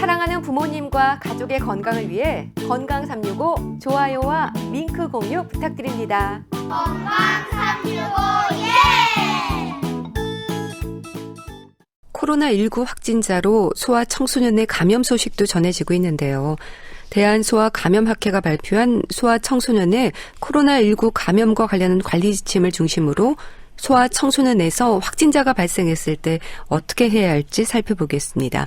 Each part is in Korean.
사랑하는 부모님과 가족의 건강을 위해 건강 365 좋아요와 링크 공유 부탁드립니다. 건강 365 예! 코로나19 확진자로 소아 청소년의 감염 소식도 전해지고 있는데요. 대한소아감염학회가 발표한 소아 청소년의 코로나19 감염과 관련한 관리 지침을 중심으로 소아 청소년에서 확진자가 발생했을 때 어떻게 해야 할지 살펴보겠습니다.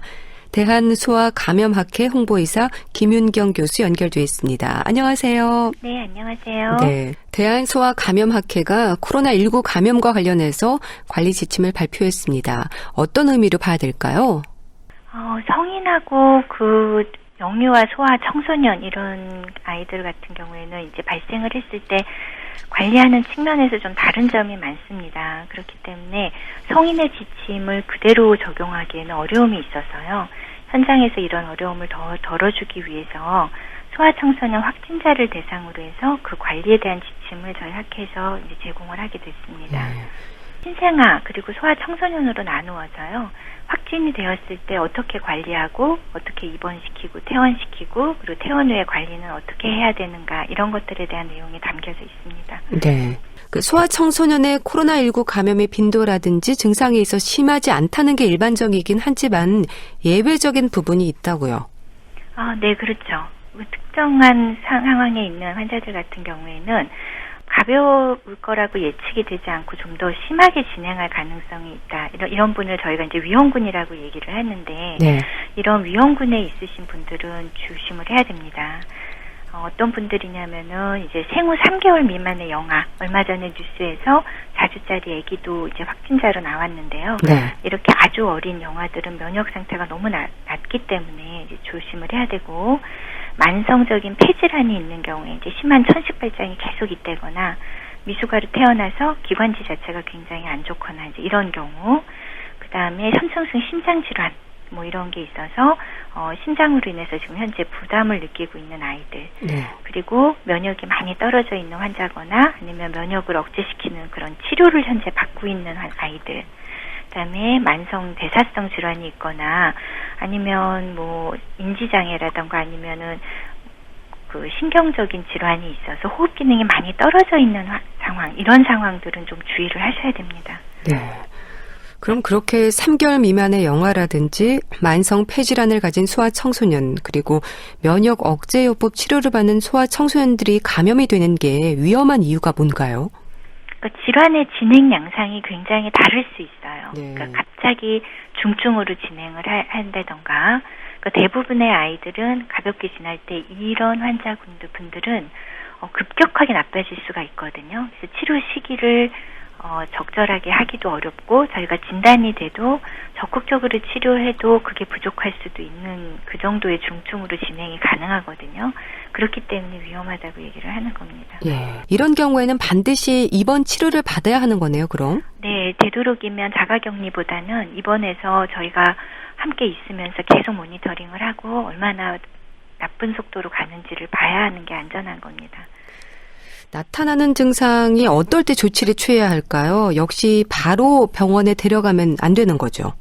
대한소아감염학회 홍보이사 김윤경 교수 연결돼 있습니다. 안녕하세요. 네, 안녕하세요. 네, 대한소아감염학회가 코로나19 감염과 관련해서 관리 지침을 발표했습니다. 어떤 의미로 봐야 될까요? 성인하고 영유아, 소아, 청소년 이런 아이들 같은 경우에는 이제 발생을 했을 때 관리하는 측면에서 좀 다른 점이 많습니다. 그렇기 때문에 성인의 지침을 그대로 적용하기에는 어려움이 있어서요. 현장에서 이런 어려움을 더 덜어주기 위해서 소아, 청소년 확진자를 대상으로 해서 그 관리에 대한 지침을 저희 학회에서 이제 제공을 하게 됐습니다. 신생아 그리고 소아, 청소년으로 나누어서요. 확진이 되었을 때 어떻게 관리하고 어떻게 입원시키고 퇴원시키고 그리고 퇴원 후의 관리는 어떻게 해야 되는가 이런 것들에 대한 내용이 담겨져 있습니다. 네. 소아 청소년의 코로나19 감염의 빈도라든지 증상이 있어 심하지 않다는 게 일반적이긴 하지만 예외적인 부분이 있다고요. 네, 그렇죠. 특정한 상황에 있는 환자들 같은 경우에는 가벼울 거라고 예측이 되지 않고 좀 더 심하게 진행할 가능성이 있다. 이런 분을 저희가 이제 위험군이라고 얘기를 하는데 네. 이런 위험군에 있으신 분들은 조심을 해야 됩니다. 어떤 분들이냐면은 이제 생후 3개월 미만의 영아, 얼마 전에 뉴스에서 4주짜리 아기도 이제 확진자로 나왔는데요. 네. 이렇게 아주 어린 영아들은 면역 상태가 너무 낮기 때문에 이제 조심을 해야 되고 만성적인 폐질환이 있는 경우에 이제 심한 천식 발작이 계속 있다거나 미숙아로 태어나서 기관지 자체가 굉장히 안 좋거나 이제 이런 경우, 그 다음에 현성성 심장 질환 뭐 이런 게 있어서 심장으로 인해서 지금 현재 부담을 느끼고 있는 아이들, 그리고 면역이 많이 떨어져 있는 환자거나 아니면 면역을 억제시키는 그런 치료를 현재 받고 있는 아이들, 그다음에 만성 대사성 질환이 있거나 아니면 뭐 인지장애라던가 아니면은 그 신경적인 질환이 있어서 호흡 기능이 많이 떨어져 있는 상황, 이런 상황들은 좀 주의를 하셔야 됩니다. 네. 그럼 그렇게 3개월 미만의 영아라든지 만성 폐질환을 가진 소아 청소년 그리고 면역 억제요법 치료를 받는 소아 청소년들이 감염이 되는 게 위험한 이유가 뭔가요? 그러니까 질환의 진행 양상이 굉장히 다를 수 있어요. 네. 그러니까 갑자기 중증으로 진행을 한다던가, 그러니까 대부분의 아이들은 가볍게 지날 때 이런 환자분들은 급격하게 나빠질 수가 있거든요. 그래서 치료 시기를 적절하게 하기도 어렵고 저희가 진단이 돼도 적극적으로 치료해도 그게 부족할 수도 있는 그 정도의 중증으로 진행이 가능하거든요. 그렇기 때문에 위험하다고 얘기를 하는 겁니다. 예. 이런 경우에는 반드시 입원 치료를 받아야 하는 거네요, 그럼? 네, 되도록이면 자가격리보다는 입원해서 저희가 함께 있으면서 계속 모니터링을 하고 얼마나 나쁜 속도로 가는지를 봐야 하는 게 안전한 겁니다. 나타나는 증상이 어떨 때 조치를 취해야 할까요? 역시 바로 병원에 데려가면 안 되는 거죠?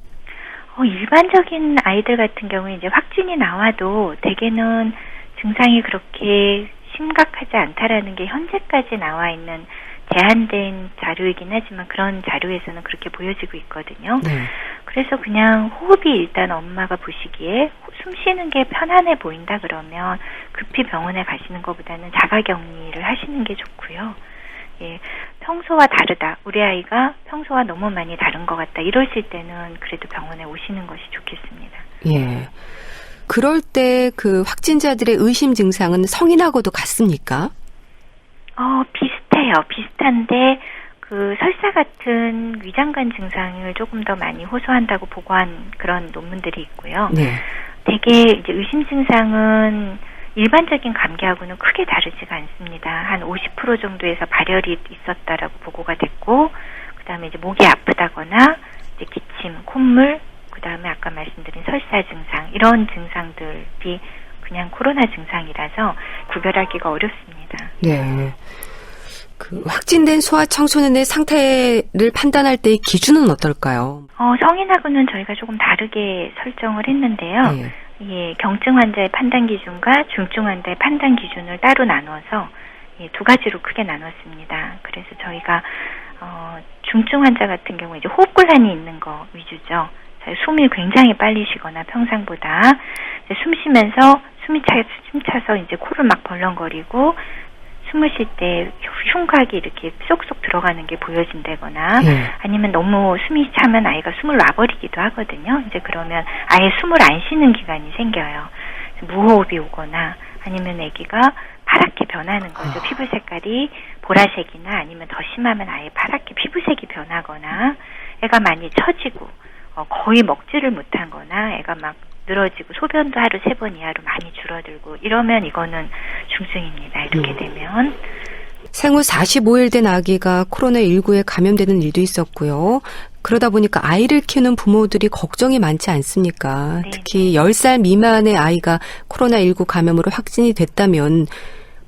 일반적인 아이들 같은 경우에 이제 확진이 나와도 대개는 증상이 그렇게 심각하지 않다라는 게 현재까지 나와 있는 제한된 자료이긴 하지만 그런 자료에서는 그렇게 보여지고 있거든요. 네. 그래서 그냥 호흡이 일단 엄마가 보시기에 숨 쉬는 게 편안해 보인다 그러면 급히 병원에 가시는 것보다는 자가격리를 하시는 게 좋고요. 예, 평소와 다르다. 우리 아이가 평소와 너무 많이 다른 것 같다. 이러실 때는 그래도 병원에 오시는 것이 좋겠습니다. 예. 그럴 때 그 확진자들의 의심 증상은 성인하고도 같습니까? 비슷해요. 비슷한데 그 설사 같은 위장관 증상을 조금 더 많이 호소한다고 보고한 그런 논문들이 있고요. 네. 대개 이제 의심 증상은 일반적인 감기하고는 크게 다르지가 않습니다. 한 50% 정도에서 발열이 있었다라고 보고가 됐고, 그다음에 이제 목이 아프다거나 이제 기침, 콧물, 그다음에 아까 말씀드린 설사 증상 이런 증상들이 그냥 코로나 증상이라서 구별하기가 어렵습니다. 네. 그 확진된 소아 청소년의 상태를 판단할 때의 기준은 어떨까요? 성인하고는 저희가 조금 다르게 설정을 했는데요. 네. 예, 경증 환자의 판단 기준과 중증 환자의 판단 기준을 따로 나눠서 예, 두 가지로 크게 나눴습니다. 그래서 저희가 중증 환자 같은 경우 이제 호흡곤란이 있는 거 위주죠. 숨이 굉장히 빨리 쉬거나 평상보다 이제 숨 쉬면서 숨 차서 이제 코를 막 벌렁거리고 숨을 쉴 때 흉곽이 이렇게 쏙쏙 들어가는 게 보여진다거나 아니면 너무 숨이 차면 아이가 숨을 놔버리기도 하거든요. 이제 그러면 아예 숨을 안 쉬는 기간이 생겨요. 무호흡이 오거나 아니면 아기가 파랗게 변하는 거죠. 피부 색깔이 보라색이나 아니면 더 심하면 아예 파랗게 피부색이 변하거나 애가 많이 처지고 거의 먹지를 못한 거나 애가 막 늘어지고 소변도 하루 3번 이하로 많이 줄어들고 이러면 이거는 중증입니다. 이렇게 되면. 생후 45일 된 아기가 코로나19에 감염되는 일도 있었고요. 그러다 보니까 아이를 키우는 부모들이 걱정이 많지 않습니까? 네. 특히 10살 미만의 아이가 코로나19 감염으로 확진이 됐다면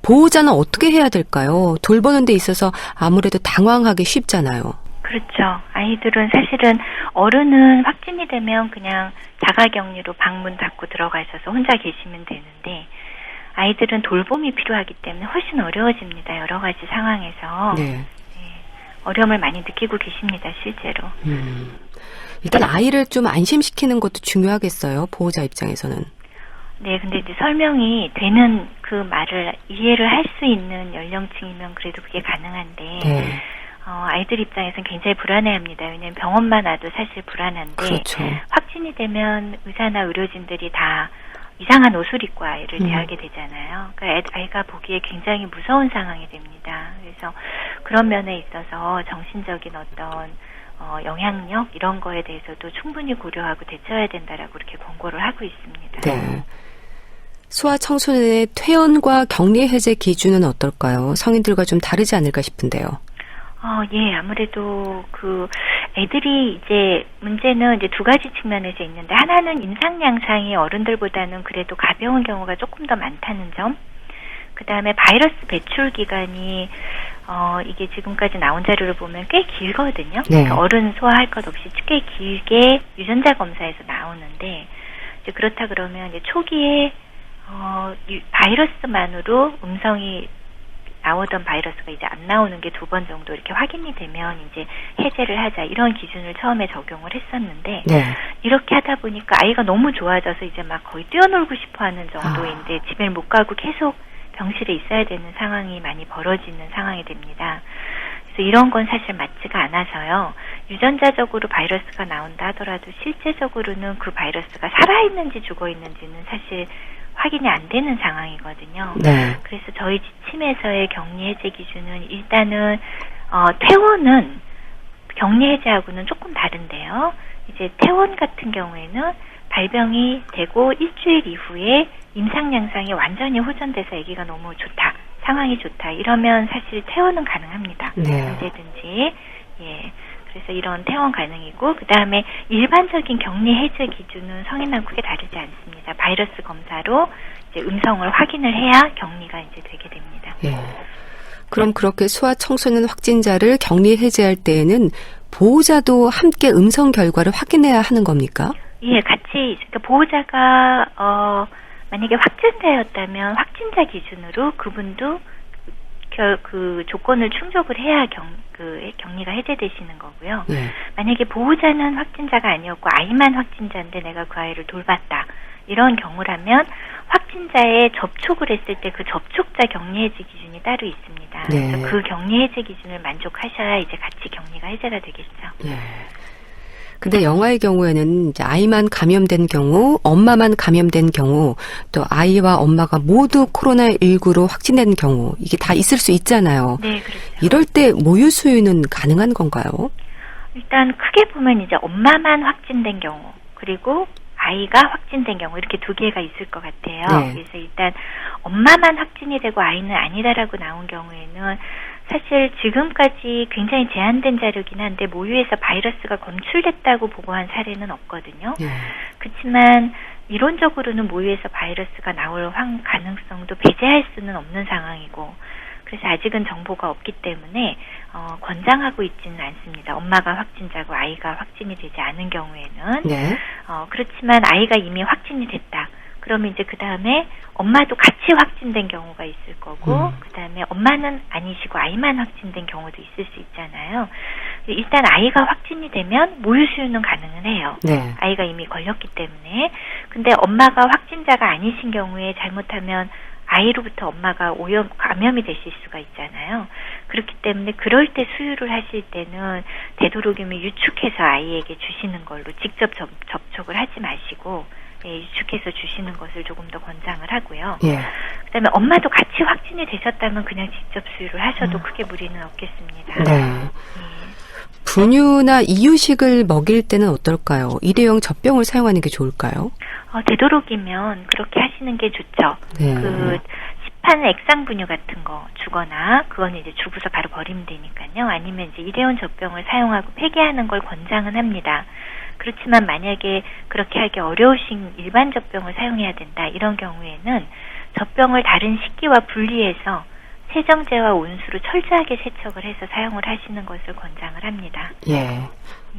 보호자는 어떻게 해야 될까요? 돌보는 데 있어서 아무래도 당황하기 쉽잖아요. 그렇죠. 아이들은 사실은 어른은 확진이 되면 그냥 자가격리로 방문 닫고 들어가 있어서 혼자 계시면 되는데 아이들은 돌봄이 필요하기 때문에 훨씬 어려워집니다. 여러 가지 상황에서. 네. 어려움을 많이 느끼고 계십니다. 실제로. 일단 아이를 좀 안심시키는 것도 중요하겠어요. 보호자 입장에서는. 네, 근데 이제 설명이 되는 그 말을 이해를 할 수 있는 연령층이면 그래도 그게 가능한데 네. 아이들 입장에서는 굉장히 불안해합니다. 왜냐하면 병원만 와도 사실 불안한데 그렇죠. 확진이 되면 의사나 의료진들이 다 이상한 옷을 입고 아이를 대하게 되잖아요. 그러니까 아이가 보기에 굉장히 무서운 상황이 됩니다. 그래서 그런 면에 있어서 정신적인 어떤 영향력 이런 거에 대해서도 충분히 고려하고 대처해야 된다라고 이렇게 권고를 하고 있습니다. 네. 소아청소년의 퇴원과 격리 해제 기준은 어떨까요? 성인들과 좀 다르지 않을까 싶은데요. 예, 아무래도 애들이 이제 문제는 이제 두 가지 측면에서 있는데 하나는 임상 양상이 어른들보다는 그래도 가벼운 경우가 조금 더 많다는 점. 그다음에 바이러스 배출 기간이 이게 지금까지 나온 자료를 보면 꽤 길거든요. 네. 그러니까 어른 소화할 것 없이 꽤 길게 유전자 검사에서 나오는데 이제 그렇다 그러면 이제 초기에 바이러스만으로 음성이 나오던 바이러스가 이제 안 나오는 게 2번 정도 이렇게 확인이 되면 이제 해제를 하자 이런 기준을 처음에 적용을 했었는데 네. 이렇게 하다 보니까 아이가 너무 좋아져서 이제 막 거의 뛰어놀고 싶어하는 정도인데 집에 못 가고 계속 병실에 있어야 되는 상황이 많이 벌어지는 상황이 됩니다. 그래서 이런 건 사실 맞지가 않아서요. 유전자적으로 바이러스가 나온다 하더라도 실제적으로는 그 바이러스가 살아있는지 죽어있는지는 사실 확인이 안 되는 상황이거든요. 네. 그래서 저희 지침에서의 격리 해제 기준은 일단은 퇴원은 격리 해제하고는 조금 다른데요. 이제 퇴원 같은 경우에는 발병이 되고 일주일 이후에 임상 양상이 완전히 호전돼서 아기가 너무 좋다, 상황이 좋다 이러면 사실 퇴원은 가능합니다. 네. 언제든지. 예. 그래서 이런 퇴원 가능이고 그다음에 일반적인 격리 해제 기준은 성인하고 크게 다르지 않습니다. 바이러스 검사로 이제 음성을 확인을 해야 격리가 이제 되게 됩니다. 예. 그럼 그렇게 소아청소년 확진자를 격리 해제할 때에는 보호자도 함께 음성 결과를 확인해야 하는 겁니까? 예, 같이 그러니까 보호자가 만약에 확진자였다면 확진자 기준으로 그분도 그 조건을 충족을 해야 격리가 해제되시는 거고요. 네. 만약에 보호자는 확진자가 아니었고 아이만 확진자인데 내가 그 아이를 돌봤다. 이런 경우라면 확진자에 접촉을 했을 때 그 접촉자 격리 해제 기준이 따로 있습니다. 네. 그래서 그 격리 해제 기준을 만족하셔야 이제 같이 격리가 해제가 되겠죠. 네. 근데 영아의 경우에는 이제 아이만 감염된 경우, 엄마만 감염된 경우, 또 아이와 엄마가 모두 코로나19로 확진된 경우, 이게 다 있을 수 있잖아요. 네, 그렇죠. 이럴 때 모유 수유는 가능한 건가요? 일단 크게 보면 이제 엄마만 확진된 경우, 그리고 아이가 확진된 경우 이렇게 두 개가 있을 것 같아요. 네. 그래서 일단 엄마만 확진이 되고 아이는 아니다라고 나온 경우에는 사실 지금까지 굉장히 제한된 자료긴 한데 모유에서 바이러스가 검출됐다고 보고한 사례는 없거든요. 네. 그렇지만 이론적으로는 모유에서 바이러스가 나올 가능성도 배제할 수는 없는 상황이고 그래서 아직은 정보가 없기 때문에 권장하고 있지는 않습니다. 엄마가 확진자고 아이가 확진이 되지 않은 경우에는 네. 그렇지만 아이가 이미 확진이 됐다. 그러면 이제 그 다음에 엄마도 같이 확진된 경우가 있을 거고, 그 다음에 엄마는 아니시고 아이만 확진된 경우도 있을 수 있잖아요. 일단 아이가 확진이 되면 모유 수유는 가능은 해요. 네. 아이가 이미 걸렸기 때문에. 근데 엄마가 확진자가 아니신 경우에 잘못하면 아이로부터 엄마가 감염이 되실 수가 있잖아요. 그렇기 때문에 그럴 때 수유를 하실 때는 되도록이면 유축해서 아이에게 주시는 걸로 직접 접촉을 하지 마시고 유축해서 주시는 것을 조금 더 권장을 하고요. 예. 그다음에 엄마도 같이 확진이 되셨다면 그냥 직접 수유를 하셔도 크게 무리는 없겠습니다. 네. 분유나 이유식을 먹일 때는 어떨까요? 일회용 젖병을 사용하는 게 좋을까요? 되도록이면 그렇게 하시는 게 좋죠. 네. 시판 액상 분유 같은 거 주거나 그건 이제 주고서 바로 버리면 되니까요. 아니면 이제 일회용 젖병을 사용하고 폐기하는 걸 권장은 합니다. 그렇지만 만약에 그렇게 하기 어려우신 일반 젖병을 사용해야 된다 이런 경우에는 젖병을 다른 식기와 분리해서 세정제와 온수로 철저하게 세척을 해서 사용을 하시는 것을 권장을 합니다. 예.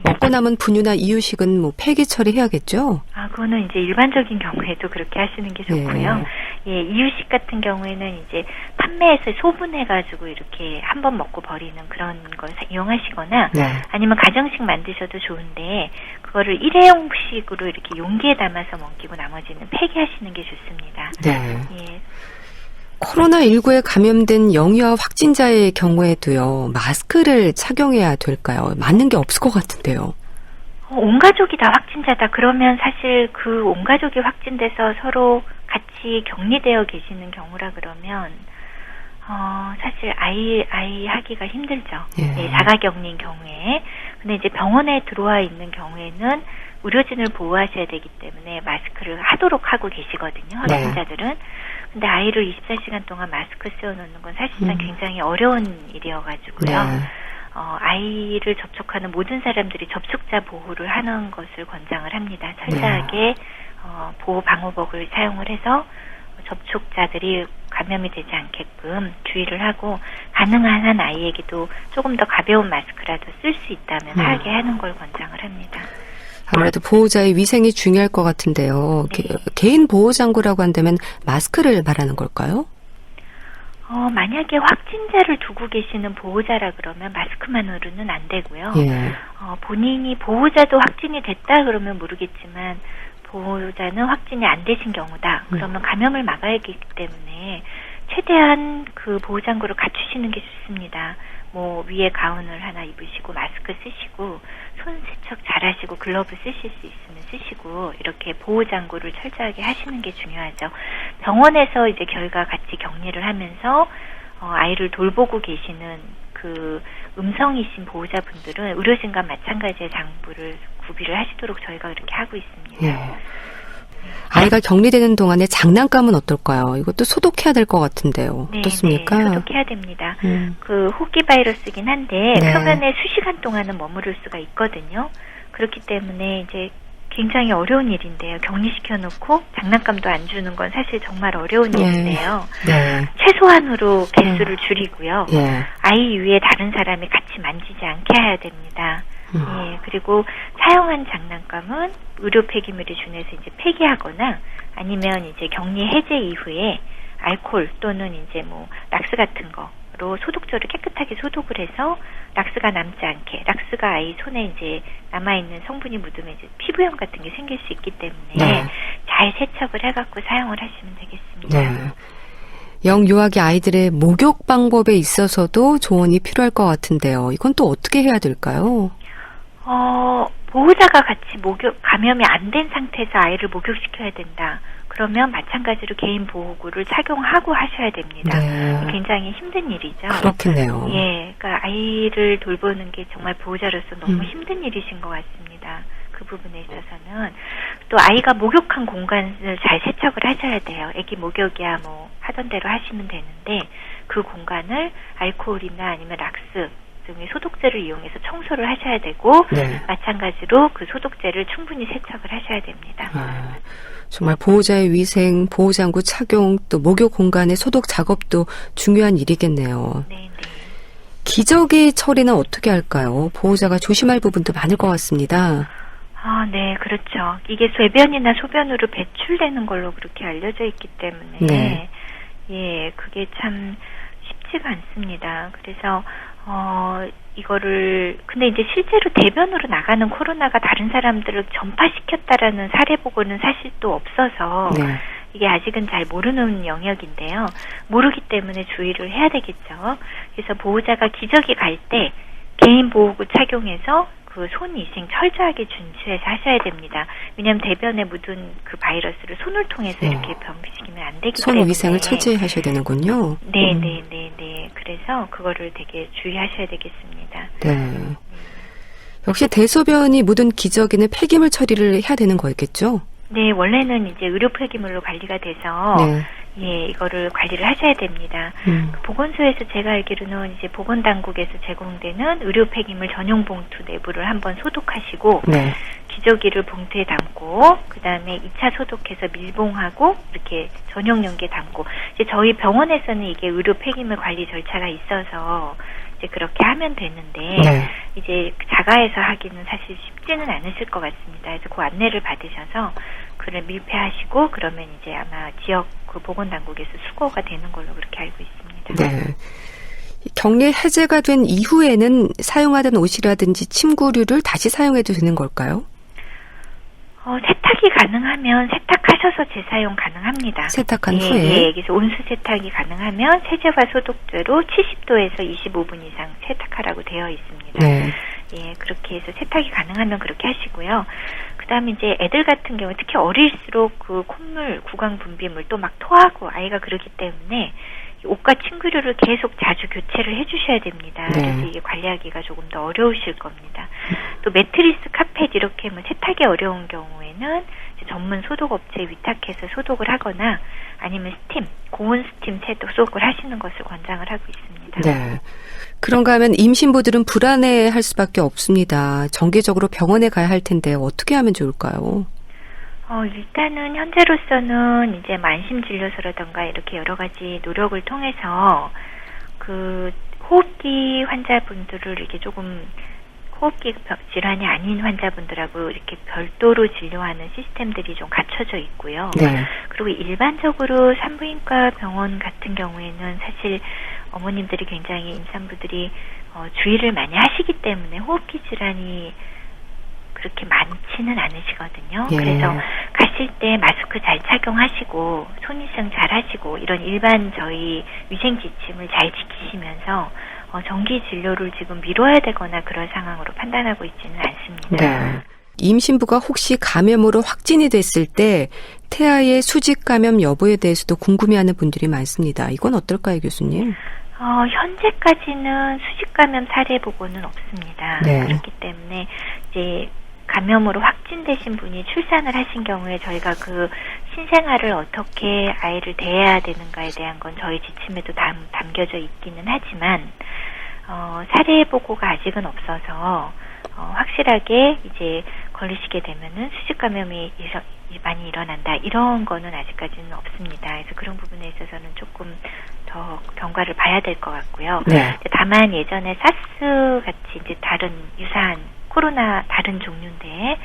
먹고 남은 분유나 이유식은 뭐 폐기 처리해야겠죠? 그거는 이제 일반적인 경우에도 그렇게 하시는 게 좋고요. 예, 이유식 같은 경우에는 이제 판매해서 소분해가지고 이렇게 한번 먹고 버리는 그런 걸 이용하시거나 네. 아니면 가정식 만드셔도 좋은데 그거를 일회용식으로 이렇게 용기에 담아서 먹이고 나머지는 폐기하시는 게 좋습니다. 네. 예. 코로나19에 감염된 영유아 확진자의 경우에도요, 마스크를 착용해야 될까요? 맞는 게 없을 것 같은데요. 온 가족이 다 확진자다. 그러면 사실 그 온 가족이 확진돼서 서로 같이 격리되어 계시는 경우라 그러면, 사실 아이 하기가 힘들죠. 예. 자가격리인 경우에. 근데 이제 병원에 들어와 있는 경우에는 의료진을 보호하셔야 되기 때문에 마스크를 하도록 하고 계시거든요. 확진자들은. 근데 아이를 24시간 동안 마스크 씌워놓는 건 사실상 굉장히 어려운 일이어가지고요. 네. 아이를 접촉하는 모든 사람들이 접촉자 보호를 하는 것을 권장을 합니다. 철저하게 보호 방호복을 사용을 해서 접촉자들이 감염이 되지 않게끔 주의를 하고 가능한 한 아이에게도 조금 더 가벼운 마스크라도 쓸 수 있다면 하게 하는 걸 권장을 합니다. 아무래도 보호자의 위생이 중요할 것 같은데요. 네. 개인 보호장구라고 한다면 마스크를 말하는 걸까요? 만약에 확진자를 두고 계시는 보호자라 그러면 마스크만으로는 안 되고요. 예. 본인이 보호자도 확진이 됐다 그러면 모르겠지만 보호자는 확진이 안 되신 경우다. 그러면 감염을 막아야 하기 때문에 최대한 그 보호장구를 갖추시는 게 좋습니다. 뭐 위에 가운을 하나 입으시고 마스크 쓰시고 손 세척 잘 하시고 글러브 쓰실 수 있으면 쓰시고 이렇게 보호장구를 철저하게 하시는 게 중요하죠. 병원에서 이제 저희가 같이 격리를 하면서 아이를 돌보고 계시는 그 음성이신 보호자분들은 의료진과 마찬가지의 장부를 구비를 하시도록 저희가 그렇게 하고 있습니다. 예. 아이가 격리되는 동안에 장난감은 어떨까요? 이것도 소독해야 될 것 같은데요. 네, 어떻습니까? 네, 소독해야 됩니다. 그 호기 바이러스긴 한데 네. 표면에 수시간 동안은 머무를 수가 있거든요. 그렇기 때문에 이제 굉장히 어려운 일인데요. 격리시켜 놓고 장난감도 안 주는 건 사실 정말 어려운 일인데요. 네. 최소한으로 개수를 줄이고요. 예. 아이 위에 다른 사람이 같이 만지지 않게 해야 됩니다. 예, 그리고 사용한 장난감은 의료 폐기물에 준해서 이제 폐기하거나 아니면 이제 격리 해제 이후에 알코올 또는 이제 뭐 락스 같은 거로 소독조를 깨끗하게 소독을 해서 락스가 남지 않게, 락스가 아이 손에 이제 남아있는 성분이 묻으면 이제 피부염 같은 게 생길 수 있기 때문에 네. 잘 세척을 해갖고 사용을 하시면 되겠습니다. 네. 영유아기 아이들의 목욕 방법에 있어서도 조언이 필요할 것 같은데요. 이건 또 어떻게 해야 될까요? 보호자가 같이 감염이 안 된 상태에서 아이를 목욕시켜야 된다. 그러면 마찬가지로 개인 보호구를 착용하고 하셔야 됩니다. 네. 굉장히 힘든 일이죠. 그렇겠네요. 예, 그러니까 아이를 돌보는 게 정말 보호자로서 너무 힘든 일이신 것 같습니다. 그 부분에 있어서는 또 아이가 목욕한 공간을 잘 세척을 하셔야 돼요. 애기 목욕이야 뭐 하던 대로 하시면 되는데 그 공간을 알코올이나 아니면 락스 등의 소독제를 이용해서 청소를 하셔야 되고 네. 마찬가지로 그 소독제를 충분히 세척을 하셔야 됩니다. 정말 보호자의 위생, 보호장구 착용, 또 목욕 공간의 소독 작업도 중요한 일이겠네요. 네. 기저귀 처리는 어떻게 할까요? 보호자가 조심할 부분도 많을 것 같습니다. 네, 그렇죠. 이게 쇄변이나 소변으로 배출되는 걸로 그렇게 알려져 있기 때문에, 네. 예, 그게 참 쉽지가 않습니다. 그래서, 이거를, 근데 이제 실제로 대변으로 나가는 코로나가 다른 사람들을 전파시켰다라는 사례 보고는 사실 또 없어서, 네. 이게 아직은 잘 모르는 영역인데요. 모르기 때문에 주의를 해야 되겠죠. 그래서 보호자가 기저귀 갈 때 개인 보호구 착용해서 그 손위생 철저하게 준수해서 하셔야 됩니다. 왜냐하면 대변에 묻은 그 바이러스를 손을 통해서 이렇게 변비시키면 안 되기 때문에. 손위생을 철저히 하셔야 되는군요. 네. 그래서 그거를 되게 주의하셔야 되겠습니다. 네. 역시 대소변이 묻은 기저귀는 폐기물 처리를 해야 되는 거였겠죠? 네, 원래는 이제 의료 폐기물로 관리가 돼서 네. 예, 이거를 관리를 하셔야 됩니다. 보건소에서 제가 알기로는 이제 보건당국에서 제공되는 의료 폐기물 전용 봉투 내부를 한번 소독하시고 네. 기저귀를 봉투에 담고 그다음에 2차 소독해서 밀봉하고 이렇게 전용 용기에 담고 이제 저희 병원에서는 이게 의료 폐기물 관리 절차가 있어서 이제 그렇게 하면 되는데 네. 이제 자가에서 하기는 사실 쉽지는 않으실 것 같습니다. 그래서 그 안내를 받으셔서 그를 밀폐하시고 그러면 이제 아마 지역 그 보건당국에서 수거가 되는 걸로 그렇게 알고 있습니다. 네. 격리 해제가 된 이후에는 사용하던 옷이라든지 침구류를 다시 사용해도 되는 걸까요? 세탁이 가능하면 세탁하셔서 재사용 가능합니다. 세탁한 예, 후에? 예, 그래서 온수 세탁이 가능하면 세제와 소독제로 70도에서 25분 이상 세탁하라고 되어 있습니다. 네. 예, 그렇게 해서 세탁이 가능하면 그렇게 하시고요. 그 다음에 이제 애들 같은 경우 특히 어릴수록 그 콧물, 구강 분비물 또 막 토하고 아이가 그러기 때문에 옷과 침구류를 계속 자주 교체를 해주셔야 됩니다. 네. 그래서 이게 관리하기가 조금 더 어려우실 겁니다. 또 매트리스, 카펫 이렇게 뭐 세탁이 어려운 경우에는 이제 전문 소독업체에 위탁해서 소독을 하거나 아니면 스팀, 고온 스팀 소독을 하시는 것을 권장을 하고 있습니다. 네. 그런가 하면 임신부들은 불안해할 수밖에 없습니다. 정기적으로 병원에 가야 할 텐데 어떻게 하면 좋을까요? 일단은 현재로서는 이제 안심진료소라던가 이렇게 여러 가지 노력을 통해서 그 호흡기 환자분들을 이렇게 조금 호흡기 질환이 아닌 환자분들하고 이렇게 별도로 진료하는 시스템들이 좀 갖춰져 있고요. 네. 그리고 일반적으로 산부인과 병원 같은 경우에는 사실 어머님들이 굉장히 임산부들이 주의를 많이 하시기 때문에 호흡기 질환이 그렇게 많지는 않으시거든요. 예. 그래서 가실 때 마스크 잘 착용하시고 손위생 잘 하시고 이런 일반 저희 위생 지침을 잘 지키시면서 정기 진료를 지금 미뤄야 되거나 그런 상황으로 판단하고 있지는 않습니다. 네. 임신부가 혹시 감염으로 확진이 됐을 때 태아의 수직 감염 여부에 대해서도 궁금해하는 분들이 많습니다. 이건 어떨까요, 교수님? 현재까지는 수직 감염 사례 보고는 없습니다. 네. 그렇기 때문에 이제 감염으로 확진되신 분이 출산을 하신 경우에 저희가 그 신생아를 어떻게 아이를 대해야 되는가에 대한 건 저희 지침에도 담겨져 있기는 하지만 사례 보고가 아직은 없어서 확실하게 이제 걸리시게 되면은 수직 감염이 많이 일어난다 이런 거는 아직까지는 없습니다. 그래서 그런 부분에 있어서는 조금 더 경과를 봐야 될 것 같고요. 네. 다만 예전에 사스 같이 이제 다른 유사한 코로나 다른 종류인데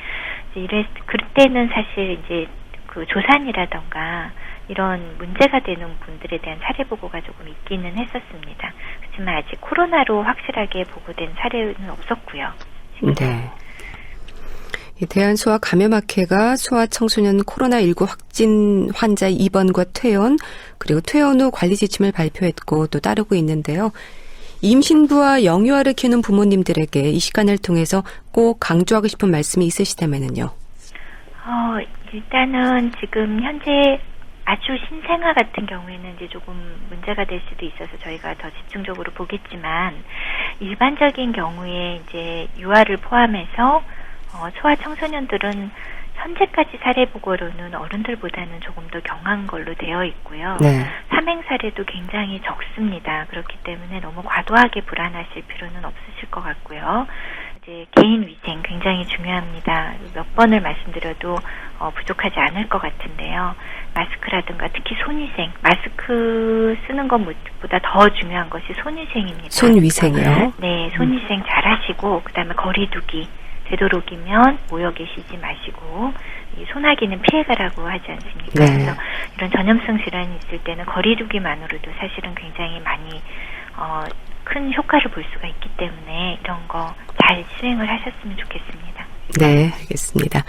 그때는 사실 이제 그 조산이라던가 이런 문제가 되는 분들에 대한 사례 보고가 조금 있기는 했었습니다. 그렇지만 아직 코로나로 확실하게 보고된 사례는 없었고요. 네. 대한소아 감염학회가 소아청소년 코로나19 확진 환자 입원과 퇴원 그리고 퇴원 후 관리 지침을 발표했고 또 따르고 있는데요. 임신부와 영유아를 키우는 부모님들에게 이 시간을 통해서 꼭 강조하고 싶은 말씀이 있으시다면요. 일단은 지금 현재 아주 신생아 같은 경우에는 이제 조금 문제가 될 수도 있어서 저희가 더 집중적으로 보겠지만 일반적인 경우에 이제 유아를 포함해서 소아 청소년들은 현재까지 사례 보고로는 어른들보다는 조금 더 경한 걸로 되어 있고요. 네. 삼행 사례도 굉장히 적습니다. 그렇기 때문에 너무 과도하게 불안하실 필요는 없으실 것 같고요. 이제 개인 위생 굉장히 중요합니다. 몇 번을 말씀드려도 부족하지 않을 것 같은데요. 마스크라든가 특히 손위생, 마스크 쓰는 것보다 더 중요한 것이 손위생입니다. 손위생이요? 네, 손위생 잘 하시고 그다음에 거리두기 되도록이면 모여 계시지 마시고 이 소나기는 피해가라고 하지 않습니까? 네. 그래서 이런 전염성 질환이 있을 때는 거리두기만으로도 사실은 굉장히 많이 큰 효과를 볼 수가 있기 때문에 이런 거 잘 수행을 하셨으면 좋겠습니다. 네, 알겠습니다.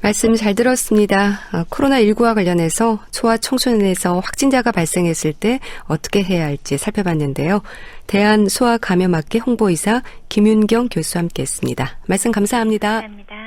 말씀 잘 들었습니다. 코로나19와 관련해서 소아 청소년에서 확진자가 발생했을 때 어떻게 해야 할지 살펴봤는데요. 대한소아감염학회 홍보이사 김윤경 교수와 함께했습니다. 말씀 감사합니다. 감사합니다.